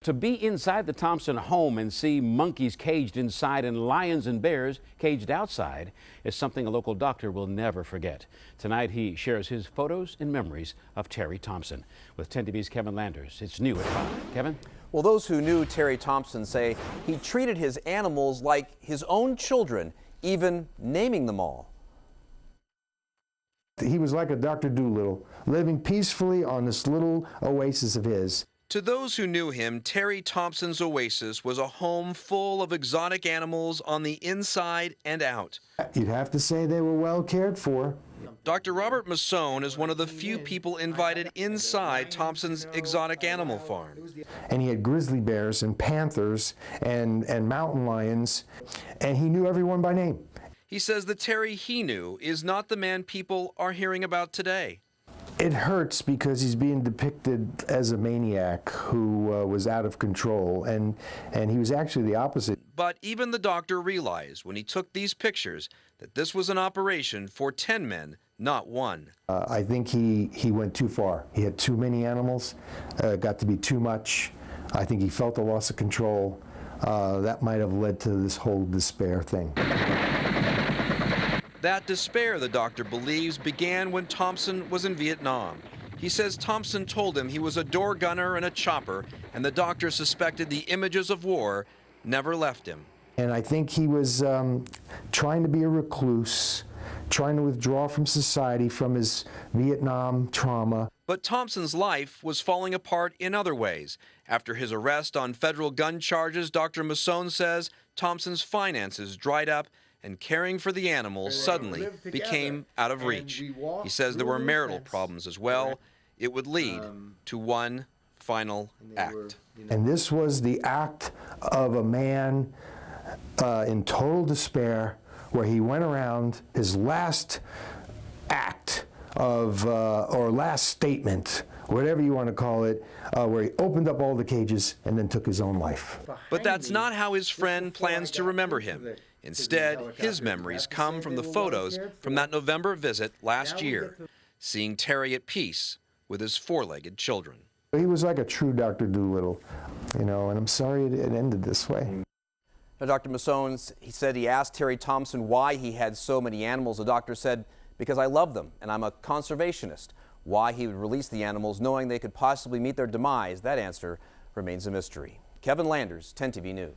To be inside the Thompson home and see monkeys caged inside and lions and bears caged outside is something a local doctor will never forget. Tonight he shares his photos and memories of Terry Thompson. With 10 TV's Kevin Landers, it's new at 5. Kevin? Well, those who knew Terry Thompson say he treated his animals like his own children, even naming them all. He was like a Dr. Dolittle, living peacefully on this little oasis of his. To those who knew him, Terry Thompson's oasis was a home full of exotic animals on the inside and out. You'd have to say they were well cared for. Dr. Robert Masson is one of the few people invited inside Thompson's exotic animal farm. And he had grizzly bears and panthers and mountain lions, and he knew everyone by name. He says the Terry he knew is not the man people are hearing about today. It hurts because he's being depicted as a maniac who was out of control, and he was actually the opposite. But even the doctor realized when he took these pictures that this was an operation for 10 men, not one. I think he went too far. He had too many animals, got to be too much. I think he felt a loss of control. That might have led to this whole despair thing. That despair, the doctor believes, began when Thompson was in Vietnam. He says Thompson told him he was a door gunner and a chopper, and the doctor suspected the images of war never left him. And I think he was trying to be a recluse, trying to withdraw from society, from his Vietnam trauma. But Thompson's life was falling apart in other ways. After his arrest on federal gun charges, Dr. Masson says Thompson's finances dried up and caring for the animals suddenly became out of reach. He says there were marital problems as well. It would lead to one final act. And this was the act of a man in total despair, where he went around his last act of, or last statement, whatever you want to call it, where he opened up all the cages and then took his own life. But that's not how his friend plans to remember him. Instead, his memories come from the photos from that November visit last year, seeing Terry at peace with his four-legged children. He was like a true Dr. Dolittle, you know, and I'm sorry it ended this way. Now, Dr. Masson, he said he asked Terry Thompson why he had so many animals. The doctor said, "Because I love them and I'm a conservationist." Why he would release the animals knowing they could possibly meet their demise, that answer remains a mystery. Kevin Landers, 10 TV News.